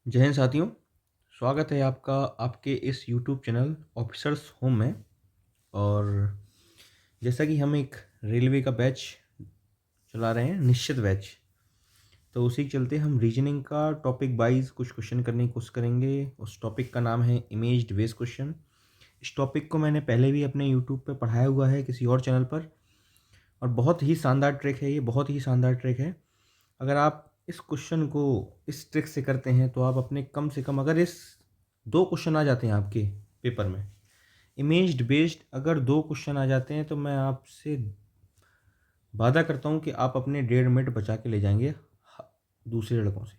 जय हिंद साथियों, स्वागत है आपका आपके इस यूट्यूब चैनल ऑफिसर्स होम में। और जैसा कि हम एक रेलवे का बैच चला रहे हैं, निश्चित बैच, तो उसी के चलते हम रीजनिंग का टॉपिक वाइज कुछ क्वेश्चन करने की कोशिश करेंगे। उस टॉपिक का नाम है इमेज्ड बेस्ड क्वेश्चन। इस टॉपिक को मैंने पहले भी अपने यूट्यूब पे पढ़ाया हुआ है किसी और चैनल पर, और बहुत ही शानदार ट्रिक है ये, बहुत ही शानदार ट्रिक है। अगर आप इस क्वेश्चन को इस ट्रिक से करते हैं तो आप अपने कम से कम, अगर इस दो क्वेश्चन आ जाते हैं आपके पेपर में, इमेज्ड बेस्ड अगर दो क्वेश्चन आ जाते हैं, तो मैं आपसे वादा करता हूँ कि आप अपने 1.5 मिनट बचा के ले जाएंगे दूसरे लड़कों से।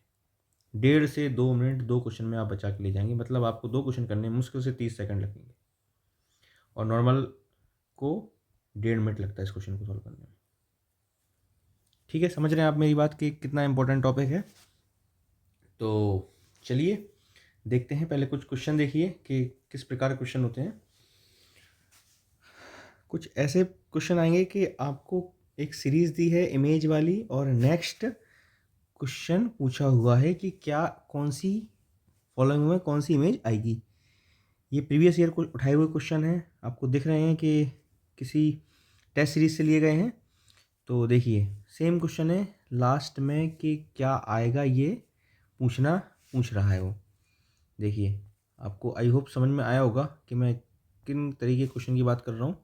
1.5 से 2 मिनट दो क्वेश्चन में आप बचा के ले जाएंगे। मतलब आपको दो क्वेश्चन करने में मुश्किल से 30 सेकंड लगेंगे, और नॉर्मल को 1.5 मिनट लगता है इस क्वेश्चन को सॉल्व करने में। ठीक है, समझ रहे हैं आप मेरी बात कि कितना इंपॉर्टेंट टॉपिक है। तो चलिए देखते हैं, पहले कुछ क्वेश्चन देखिए कि किस प्रकार के क्वेश्चन होते हैं। कुछ ऐसे क्वेश्चन आएंगे कि आपको एक सीरीज़ दी है इमेज वाली, और नेक्स्ट क्वेश्चन पूछा हुआ है कि क्या कौन सी फॉलोइंग में कौन सी इमेज आएगी। ये प्रीवियस ईयर को उठाए हुए क्वेश्चन हैं, आपको दिख रहे हैं कि किसी टेस्ट सीरीज से लिए गए हैं। तो देखिए, सेम क्वेश्चन है लास्ट में कि क्या आएगा, ये पूछ रहा है वो। देखिए, आपको आई होप समझ में आया होगा कि मैं किन तरीके के क्वेश्चन की बात कर रहा हूँ।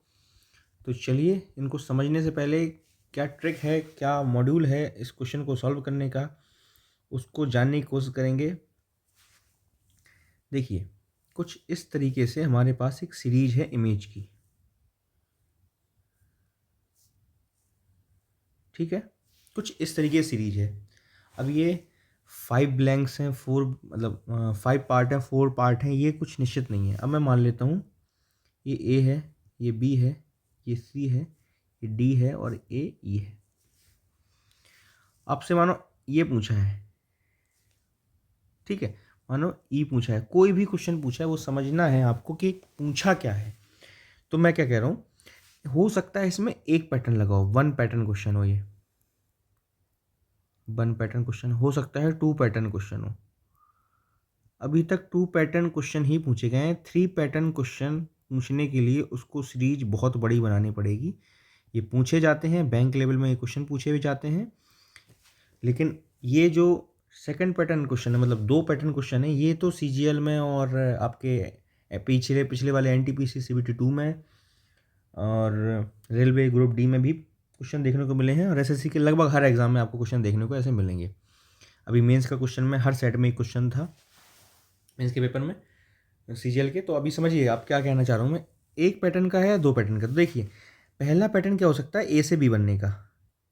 तो चलिए, इनको समझने से पहले क्या ट्रिक है, क्या मॉड्यूल है इस क्वेश्चन को सॉल्व करने का, उसको जानने की कोशिश करेंगे। देखिए, कुछ इस तरीके से हमारे पास एक सीरीज है इमेज की, ठीक है। कुछ इस तरीके की सीरीज है। अब ये 5 ब्लैंक्स हैं, 4 मतलब 5 पार्ट हैं, 4 पार्ट हैं, ये कुछ निश्चित नहीं है। अब मैं मान लेता हूँ ये ए है, ये बी है, ये सी है, ये डी है और ए ई है। आपसे मानो ये पूछा है, ठीक है, मानो ई पूछा है, कोई भी क्वेश्चन पूछा है वो समझना है आपको कि पूछा क्या है। तो मैं क्या कह रहा हूँ, हो सकता है इसमें एक पैटर्न लगाओ, 1 पैटर्न क्वेश्चन हो, ये 1 पैटर्न क्वेश्चन हो सकता है, 2 पैटर्न क्वेश्चन हो। अभी तक 2 पैटर्न क्वेश्चन ही पूछे गए हैं। 3 पैटर्न क्वेश्चन पूछने के लिए उसको सीरीज बहुत बड़ी बनानी पड़ेगी। ये पूछे जाते हैं बैंक लेवल में, ये क्वेश्चन पूछे भी जाते हैं, लेकिन ये जो सेकंड पैटर्न क्वेश्चन है, मतलब 2 पैटर्न क्वेश्चन है, ये तो सीजीएल में और आपके पिछले पिछले वाले एनटीपीसी सीबीटी 2 में और रेलवे ग्रुप डी में भी क्वेश्चन देखने को मिले हैं, और एसएससी के लगभग हर एग्जाम में आपको क्वेश्चन देखने को ऐसे मिलेंगे। अभी मेंस का क्वेश्चन में हर सेट में एक क्वेश्चन था, मेंस के पेपर में सीजीएल के। तो अभी समझिए आप क्या कहना चाह रहा हूँ मैं, एक पैटर्न का है या 2 पैटर्न का। तो देखिए, पहला पैटर्न क्या हो सकता है, ए से बी बनने का,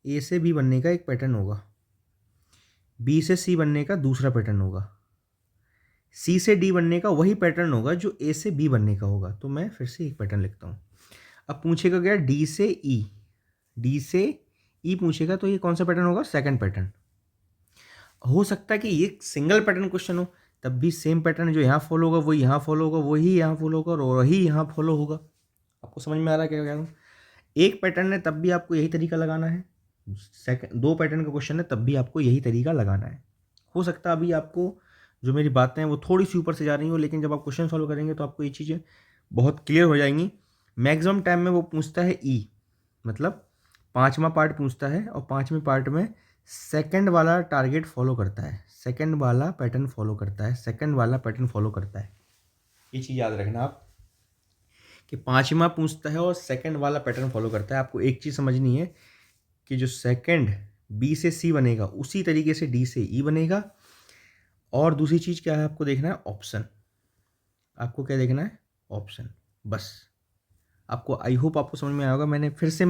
ए से बी बनने का एक पैटर्न होगा, बी से सी बनने का दूसरा पैटर्न होगा, सी से डी बनने का वही पैटर्न होगा जो ए से बी बनने का होगा। तो मैं फिर से एक पैटर्न लिखता हूँ। अब पूछेगा क्या, डी से ई, डी से ई पूछेगा, तो ये कौन सा पैटर्न होगा, सेकंड पैटर्न। हो सकता है कि ये सिंगल पैटर्न क्वेश्चन हो, तब भी सेम पैटर्न जो यहाँ फॉलो होगा वही यहाँ फॉलो होगा, वही यहाँ फॉलो होगा और वही यहाँ फॉलो होगा। आपको समझ में आ रहा है क्या कह रहा हूँ। एक पैटर्न है तब भी आपको यही तरीका लगाना है, सेकंड 2 पैटर्न का क्वेश्चन है तब भी आपको यही तरीका लगाना है। हो सकता है अभी आपको जो मेरी बातें हैं वो थोड़ी सी ऊपर से जा रही हो, लेकिन जब आप क्वेश्चन सॉल्व करेंगे तो आपको ये चीज़ें बहुत क्लियर हो जाएंगी। मैक्सिमम टाइम में वो पूछता है ई, मतलब 5वां पार्ट पूछता है, और 5वें पार्ट में सेकंड वाला टारगेट फॉलो करता है, सेकंड वाला पैटर्न फॉलो करता है, सेकंड वाला पैटर्न फॉलो करता है। ये चीज़ याद रखना आप कि 5वां पूछता है और सेकंड वाला पैटर्न फॉलो करता है। आपको एक चीज़ समझनी है कि जो सेकंड बी से सी बनेगा उसी तरीके से डी से ई बनेगा। और दूसरी चीज़ क्या है, आपको देखना है ऑप्शन। आपको क्या देखना है, ऑप्शन, बस। आपको आई होप आपको समझ में आया होगा। मैं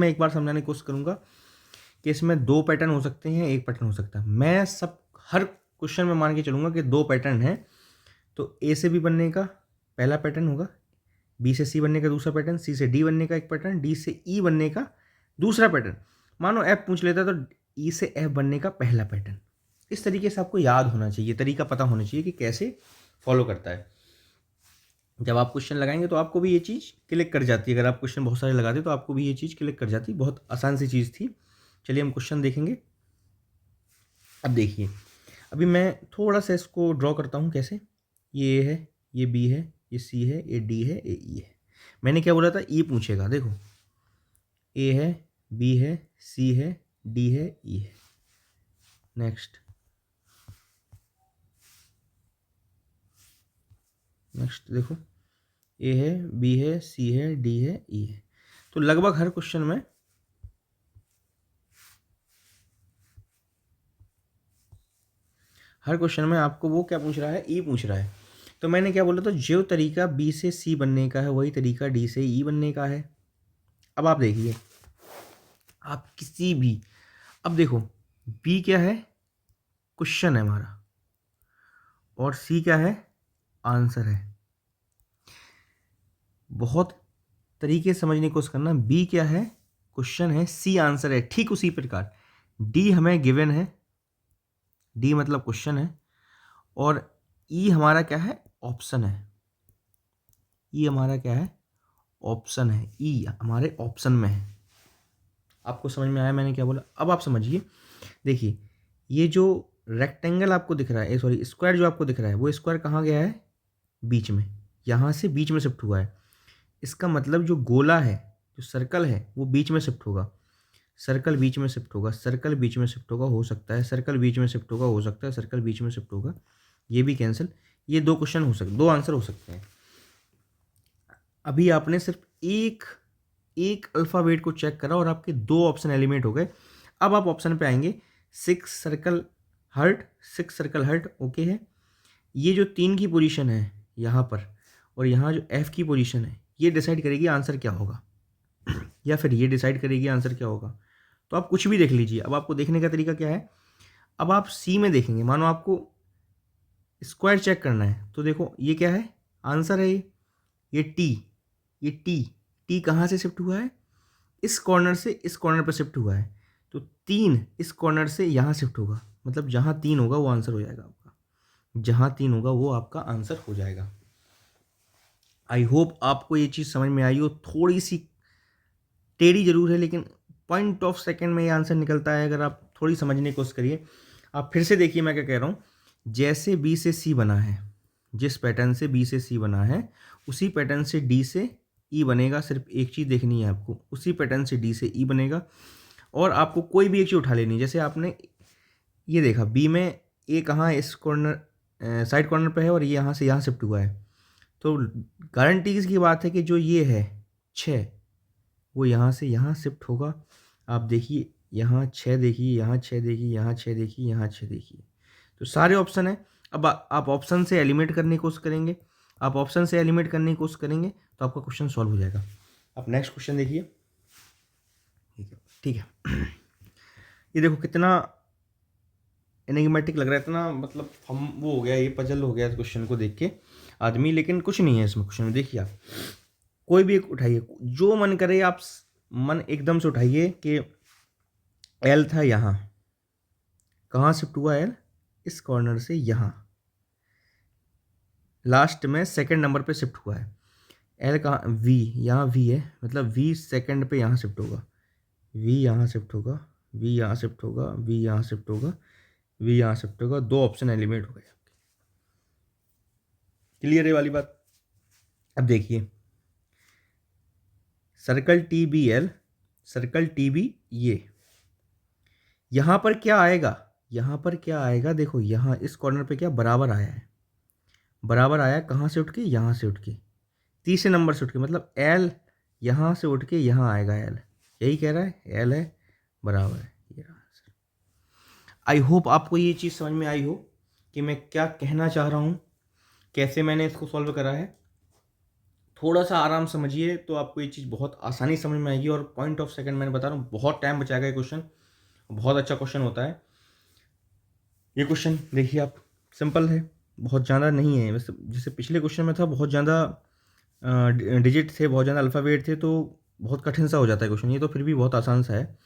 एक बार समझाने की कोशिश करूँगा कि इसमें 2 पैटर्न हो सकते हैं, एक पैटर्न हो सकता है। मैं सब हर क्वेश्चन में मान के चलूँगा कि 2 पैटर्न है, तो ए से बी बनने का पहला पैटर्न होगा, बी से सी बनने का दूसरा पैटर्न, सी से डी बनने का एक पैटर्न, डी से ई बनने का दूसरा पैटर्न। मानो एफ पूछ लेता तो ई से एफ बनने का पहला पैटर्न। इस तरीके से आपको याद होना चाहिए, तरीका पता होना चाहिए कि कैसे फॉलो करता है। जब आप क्वेश्चन लगाएंगे तो आपको भी ये चीज़ क्लिक कर जाती है। अगर आप क्वेश्चन बहुत सारे लगाते तो आपको भी ये चीज़ क्लिक कर जाती। बहुत आसान सी चीज़ थी। चलिए हम क्वेश्चन देखेंगे। अब देखिए, अभी मैं थोड़ा सा इसको ड्रॉ करता हूँ कैसे, ये A है, ये B है, ये C है, ये D है, ये E है। मैंने क्या बोला था, E पूछेगा, देखो A है, B है, C है, D है, E है। नेक्स्ट देखो A है, B है, C है, D है, E है। तो लगभग हर क्वेश्चन में आपको वो क्या पूछ रहा है, E पूछ रहा है। तो मैंने क्या बोला था, जो तरीका B से C बनने का है वही तरीका D से E बनने का है। अब आप देखिए, आप किसी भी, अब देखो B क्या है, क्वेश्चन है हमारा, और C क्या है, आंसर है। बहुत तरीके से समझने की कोशिश करना। B क्या है, क्वेश्चन है, C आंसर है। ठीक उसी प्रकार D हमें गिवन है, D मतलब क्वेश्चन है, और E हमारा क्या है, ऑप्शन है। E हमारा क्या है, ऑप्शन है। E हमारे ऑप्शन में है। आपको समझ में आया मैंने क्या बोला? अब आप समझिए, देखिए ये जो रेक्टेंगल आपको दिख रहा है, सॉरी स्क्वायर जो आपको दिख रहा है, वो स्क्वायर कहाँ गया है, बीच में, यहाँ से बीच में शिफ्ट हुआ है। इसका मतलब जो गोला है, जो सर्कल है, वो बीच में शिफ्ट होगा। सर्कल बीच में शिफ्ट होगा, सर्कल बीच में शिफ्ट होगा, हो सकता है सर्कल बीच में शिफ्ट होगा, हो सकता है सर्कल बीच में शिफ्ट होगा। ये भी कैंसिल। ये दो क्वेश्चन हो सकते, दो आंसर हो सकते हैं। अभी आपने सिर्फ एक अल्फ़ाबेट को चेक करा और आपके दो ऑप्शन एलिमिनेट हो गए। अब आप ऑप्शन पे आएंगे, 6 सर्कल हर्ट ओके है। ये जो 3 की पोजीशन है यहाँ पर, और यहाँ जो F की पोजीशन है, ये डिसाइड करेगी आंसर क्या होगा, या फिर ये डिसाइड करेगी आंसर क्या होगा। तो आप कुछ भी देख लीजिए। अब आपको देखने का तरीका क्या है, अब आप C में देखेंगे, मानो आपको स्क्वायर चेक करना है, तो देखो ये क्या है, आंसर है ये T। ये टी कहाँ से शिफ्ट हुआ है, इस कॉर्नर से इस कॉर्नर पर शिफ्ट हुआ है। तो 3 इस कॉर्नर से यहाँ शिफ्ट होगा, मतलब जहाँ 3 होगा वो आंसर हो जाएगा आपका। जहाँ 3 होगा वो आपका आंसर हो जाएगा। आई होप आपको ये चीज़ समझ में आई हो। थोड़ी सी टेढ़ी जरूर है, लेकिन पॉइंट ऑफ सेकंड में ये आंसर निकलता है अगर आप थोड़ी समझने की कोशिश करिए। आप फिर से देखिए मैं क्या कह रहा हूँ। जैसे बी से सी बना है, जिस पैटर्न से बी से सी बना है, उसी पैटर्न से डी से ई बनेगा। सिर्फ एक चीज़ देखनी है आपको, उसी पैटर्न से डी से ई बनेगा। और आपको कोई भी एक चीज़ उठा लेनी है। जैसे आपने ये देखा, बी में ए कहाँ इस कॉर्नर साइड कॉर्नर पे है, और ये यहाँ से यहाँ शिफ्ट हुआ है। तो गारंटी की बात है कि जो ये है 6, वो यहाँ से यहाँ शिफ्ट होगा। आप देखिए यहाँ 6 देखिए, यहाँ 6 देखिए, यहाँ 6 देखिए, यहाँ 6 देखिए। तो सारे ऑप्शन है। अब आप ऑप्शन से एलिमिनेट करने की कोशिश करेंगे, आप ऑप्शन से एलिमिनेट करने की कोशिश करेंगे तो आपका क्वेश्चन सॉल्व हो जाएगा। आप नेक्स्ट क्वेश्चन देखिए। ठीक है ये देखो कितना एनिग्मेटिक लग रहा है, इतना मतलब हम वो हो गया, ये पजल हो गया इस क्वेश्चन को देख के आदमी। लेकिन कुछ नहीं है इसमें क्वेश्चन में। देखिए आप कोई भी एक उठाइए, जो मन करे आप मन एकदम से उठाइए कि एल था यहाँ, कहाँ शिफ्ट हुआ एल, इस कॉर्नर से यहाँ लास्ट में सेकंड नंबर पे शिफ्ट हुआ है। एल कहाँ, वी, यहाँ वी है, मतलब वी सेकंड पे यहाँ शिफ्ट होगा, वी यहाँ शिफ्ट होगा, वी यहाँ शिफ्ट होगा, वी यहाँ शिफ्ट होगा, वी यहाँ शिफ्ट होगा। दो ऑप्शन एलिमिनेट हो गए। क्लियर है वाली बात? अब देखिए circle T B L, circle T B, ये यहाँ पर क्या आएगा, यहाँ पर क्या आएगा, देखो यहाँ इस कॉर्नर पे क्या बराबर आया है, बराबर आया कहाँ से उठ के, यहाँ से उठ के, तीसरे नंबर से उठ के, मतलब एल यहाँ से उठ के यहाँ आएगा एल। यही कह रहा है, एल है बराबर है ये आंसर। आई होप आपको ये चीज़ समझ में आई हो कि मैं क्या कहना चाह रहा हूँ, कैसे मैंने इसको सॉल्व करा है। थोड़ा सा आराम समझिए तो आपको ये चीज़ बहुत आसानी समझ में आएगी। और पॉइंट ऑफ सेकंड मैंने बता रहा हूँ, बहुत टाइम बचाएगा ये क्वेश्चन, बहुत अच्छा क्वेश्चन होता है ये क्वेश्चन। देखिए आप, सिंपल है, बहुत ज़्यादा नहीं है। वैसे जैसे पिछले क्वेश्चन में था बहुत ज़्यादा डिजिट थे, बहुत ज़्यादा अल्फ़ाबेट थे, तो बहुत कठिन सा हो जाता है क्वेश्चन। ये तो फिर भी बहुत आसान सा है।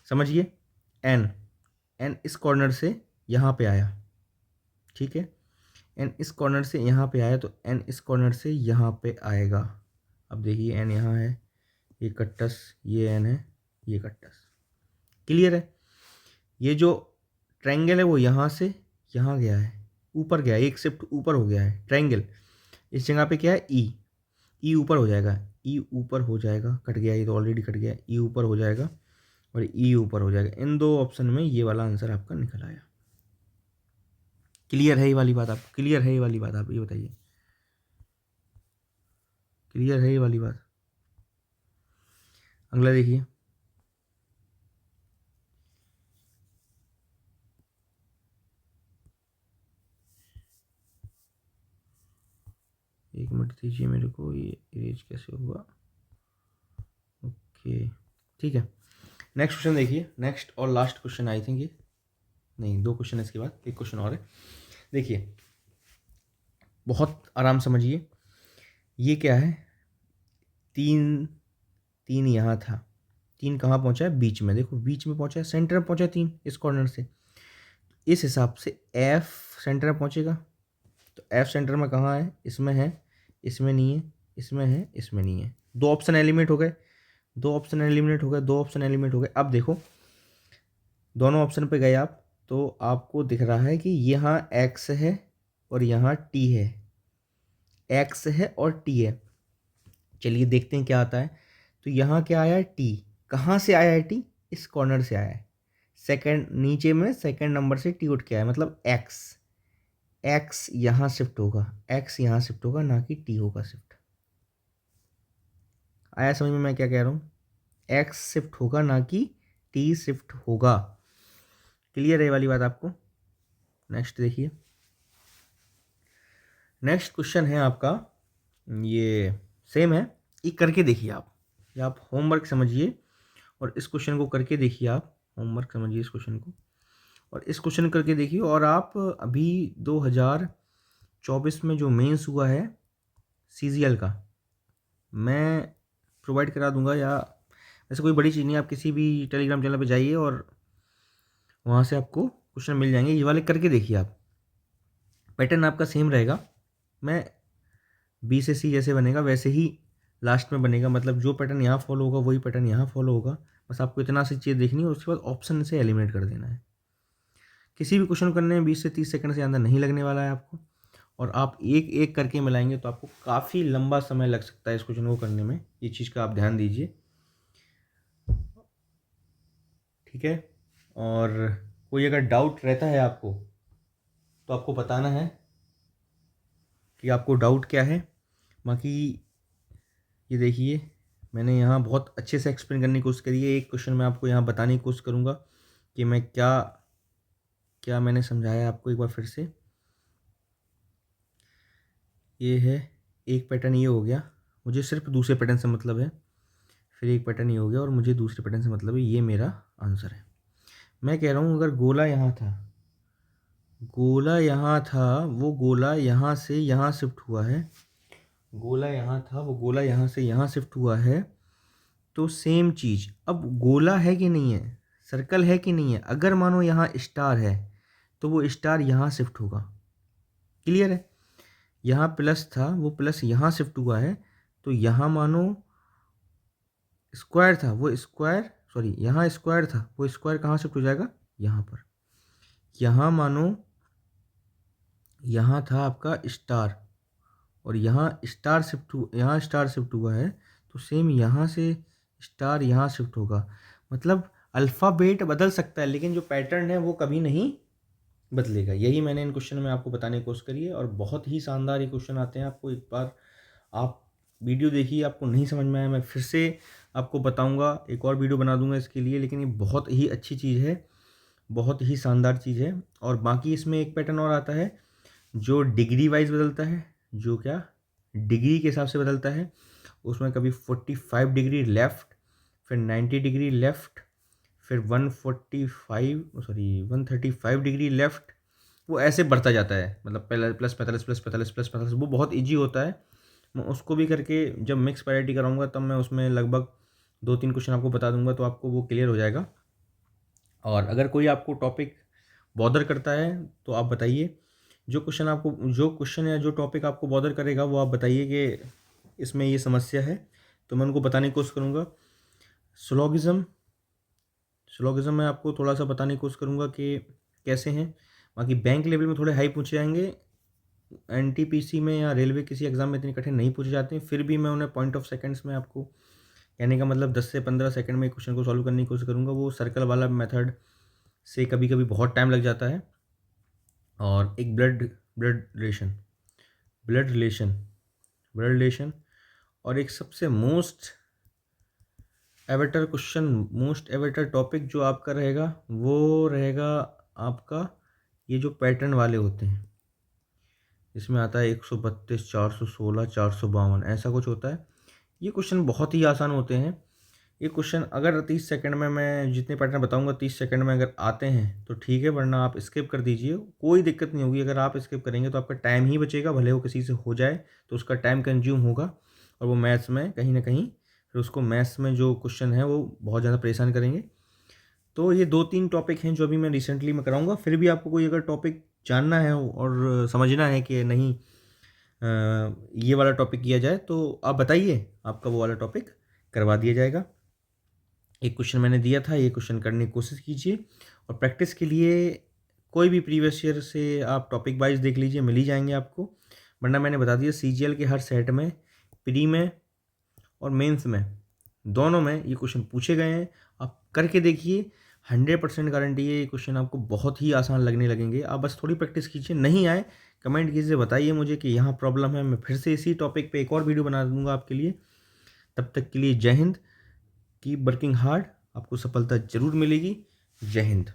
समझिए, एन, एन इस कॉर्नर से यहाँ पे आया, ठीक है, एन इस कॉर्नर से यहाँ पे आया, तो एन इस कॉर्नर से यहाँ पे आएगा। अब देखिए एन यहाँ है, ये कट्टस, ये एन है, ये कट्टस। क्लियर है? ये जो ट्रायंगल है वो यहाँ से यहाँ गया है, ऊपर गया है, एक शिफ्ट ऊपर हो गया है, ट्रायंगल। इस जगह पे क्या है, ई ऊपर हो जाएगा, ई ऊपर हो जाएगा, कट गया, ये तो ऑलरेडी कट गया, ई ऊपर हो जाएगा और ई ऊपर हो जाएगा। इन दो ऑप्शन में ये वाला आंसर आपका निकल आया। क्लियर है ये वाली बात? आपको क्लियर है ये वाली बात? आप ये बताइए, क्लियर है ये वाली बात? अगला देखिए, एक मिनट दीजिए मेरे को, ये इरेज कैसे होगा? ओके, ठीक है। नेक्स्ट क्वेश्चन देखिए, नेक्स्ट और लास्ट क्वेश्चन आई थिंक, ये नहीं, दो क्वेश्चन है इसके बाद, एक क्वेश्चन और है। देखिए, बहुत आराम समझिए। ये क्या है, तीन, तीन यहाँ था, तीन कहाँ पहुँचा है, बीच में, देखो बीच में पहुँचा है, सेंटर में पहुँचा है तीन, इस कॉर्नर से। इस हिसाब से एफ सेंटर में पहुँचेगा, तो एफ सेंटर में कहाँ है, इसमें है, इसमें नहीं है, इसमें है, इसमें नहीं है। दो ऑप्शन एलिमिनेट हो गए, दो ऑप्शन एलिमिनेट हो गए, दो ऑप्शन एलिमिनेट हो गए। अब देखो, दोनों ऑप्शन पे गए आप, तो आपको दिख रहा है कि यहाँ एक्स है और यहाँ टी है, एक्स है और टी है। चलिए देखते हैं क्या आता है। तो यहाँ क्या आया है, टी। कहाँ से आया है टी, इस कॉर्नर से आया है, सेकंड नीचे में सेकंड नंबर से टी उठ के आया, मतलब एक्स, एक्स यहाँ शिफ्ट होगा, एक्स यहाँ शिफ्ट होगा, ना कि टी होगा शिफ्ट। आया समझ में मैं क्या कह रहा हूँ? एक्स शिफ्ट होगा, ना कि टी शिफ्ट होगा। क्लियर है ये वाली बात आपको? नेक्स्ट देखिए, नेक्स्ट क्वेश्चन है आपका, ये सेम है, ये करके देखिए आप, या आप होमवर्क समझिए और इस क्वेश्चन को करके देखिए, आप होमवर्क समझिए इस क्वेश्चन को और इस क्वेश्चन करके देखिए। और आप अभी 2024 में जो मेंस हुआ है सीजीएल का, मैं प्रोवाइड करा दूंगा, या ऐसे कोई बड़ी चीज़ नहीं, आप किसी भी टेलीग्राम चैनल पे जाइए और वहाँ से आपको क्वेश्चन मिल जाएंगे। ये वाले करके देखिए आप, पैटर्न आपका सेम रहेगा। मैं बी से सी जैसे बनेगा वैसे ही लास्ट में बनेगा, मतलब जो पैटर्न यहाँ फॉलो होगा वही पैटर्न यहाँ फॉलो होगा। बस आपको इतना सी चीज़ देखनी है, उसके बाद ऑप्शन से एलिमिनेट कर देना है। किसी भी क्वेश्चन करने में 20 से 30 सेकंड से अंदर नहीं लगने वाला है आपको, और आप एक एक करके मिलाएंगे तो आपको काफ़ी लंबा समय लग सकता है इस क्वेश्चन को करने में। ये चीज़ का आप ध्यान दीजिए, ठीक है? और कोई अगर डाउट रहता है आपको तो आपको बताना है कि आपको डाउट क्या है। बाकी ये देखिए, मैंने यहाँ बहुत अच्छे से एक्सप्लेन करने की कोशिश करी है। एक क्वेश्चन मैं आपको यहाँ बताने की कोशिश करूँगा कि मैं क्या क्या मैंने समझाया आपको, एक बार फिर से। ये है एक पैटर्न, ये हो गया, मुझे सिर्फ दूसरे पैटर्न से मतलब है। फिर एक पैटर्न ये हो गया और मुझे दूसरे पैटर्न से मतलब है। ये मेरा आंसर है। मैं कह रहा हूँ अगर गोला यहाँ था, गोला यहाँ था, वो गोला यहाँ से यहाँ शिफ्ट हुआ है, गोला यहाँ था, वो गोला यहाँ से यहाँ शिफ्ट हुआ है, तो सेम चीज़ अब गोला है कि नहीं है, सर्कल है कि नहीं है। अगर मानो यहाँ स्टार है तो वो स्टार यहाँ शिफ्ट होगा। क्लियर है? यहाँ प्लस था, वो प्लस यहाँ शिफ्ट हुआ है, तो यहाँ मानो स्क्वायर था, वो स्क्वायर, सॉरी यहाँ स्क्वायर था, वो स्क्वायर कहाँ शिफ्ट हो जाएगा, यहाँ पर। यहाँ मानो यहाँ था आपका स्टार और यहाँ स्टार शिफ्ट हुआ, यहाँ स्टार शिफ्ट हुआ है, तो सेम यहाँ से स्टार यहाँ शिफ्ट होगा। मतलब अल्फ़ाबेट बदल सकता है लेकिन जो पैटर्न है वो कभी नहीं बदलेगा। यही मैंने इन क्वेश्चन में आपको बताने की कोशिश करी है और बहुत ही शानदार ये क्वेश्चन आते हैं। आपको एक बार आप वीडियो देखिए, आपको नहीं समझ में आया मैं फिर से आपको बताऊंगा, एक और वीडियो बना दूंगा इसके लिए। लेकिन ये बहुत ही अच्छी चीज़ है, बहुत ही शानदार चीज़ है। और बाकी इसमें एक पैटर्न और आता है जो डिग्री वाइज बदलता है, जो क्या डिग्री के हिसाब से बदलता है। उसमें कभी 45 डिग्री लेफ़्ट, फिर 90 डिग्री लेफ़्ट, फिर 135 डिग्री लेफ़्ट, वो ऐसे बढ़ता जाता है। मतलब पहले प्लस 45 प्लस 45 प्लस 45, वो बहुत ईजी होता है। मैं उसको भी करके जब मिक्स पैरिटी कराऊंगा तब मैं उसमें लगभग 2-3 क्वेश्चन आपको बता दूंगा, तो आपको वो क्लियर हो जाएगा। और अगर कोई आपको टॉपिक बॉदर करता है तो आप बताइए, जो क्वेश्चन या जो टॉपिक आपको बॉदर करेगा वो आप बताइए कि इसमें ये समस्या है, तो मैं उनको बताने की कोशिश करूँगा। स्लोगिज़म में आपको थोड़ा सा बताने की कोशिश करूँगा कि कैसे हैं। बाकी बैंक लेवल में थोड़े हाई पूछे जाएंगे, एनटीपीसी में या रेलवे किसी एग्ज़ाम में इतनी कठिन नहीं पूछे जाते हैं, फिर भी मैं उन्हें पॉइंट ऑफ सेकंड्स में आपको कहने का मतलब 10 से 15 सेकंड में क्वेश्चन को सॉल्व करने की कोशिश करूँगा। वो सर्कल वाला मेथड से कभी कभी बहुत टाइम लग जाता है। और एक blood relation blood relation blood relation और एक सबसे मोस्ट एवेटर टॉपिक जो आपका रहेगा वो रहेगा आपका ये जो पैटर्न वाले होते हैं, इसमें आता है 132, 416, 452 ऐसा कुछ होता है। ये क्वेश्चन बहुत ही आसान होते हैं। ये क्वेश्चन अगर 30 सेकंड में मैं जितने पैटर्न बताऊंगा 30 सेकंड में अगर आते हैं तो ठीक है, वरना आप स्किप कर दीजिए, कोई दिक्कत नहीं होगी। अगर आप स्किप करेंगे तो आपका टाइम ही बचेगा, भले वो किसी से हो जाए तो उसका टाइम कंज्यूम होगा और वो मैथ्स में कहीं ना कहीं फिर उसको मैथ्स में जो क्वेश्चन है वो बहुत ज़्यादा परेशान करेंगे। तो ये 2-3 टॉपिक हैं जो अभी मैं रिसेंटली में कराऊंगा। फिर भी आपको कोई अगर टॉपिक जानना है और समझना है कि नहीं ये वाला टॉपिक किया जाए तो आप बताइए, आपका वो वाला टॉपिक करवा दिया जाएगा। एक क्वेश्चन मैंने दिया था, ये क्वेश्चन करने की कोशिश कीजिए और प्रैक्टिस के लिए कोई भी प्रीवियस ईयर से आप टॉपिक वाइज देख लीजिए, मिल ही जाएंगे आपको। वरना मैंने बता दिया सीजीएल के हर सेट में, प्री में और मेंस में, दोनों में ये क्वेश्चन पूछे गए हैं। आप करके देखिए, 100% गारंटी है ये क्वेश्चन आपको बहुत ही आसान लगने लगेंगे। आप बस थोड़ी प्रैक्टिस कीजिए, नहीं आए कमेंट कीजिए, बताइए मुझे कि यहाँ प्रॉब्लम है। मैं फिर से इसी टॉपिक पे एक और वीडियो बना दूंगा आपके लिए। तब तक के लिए जय हिंद, कीप वर्किंग हार्ड, आपको सफलता ज़रूर मिलेगी। जय हिंद।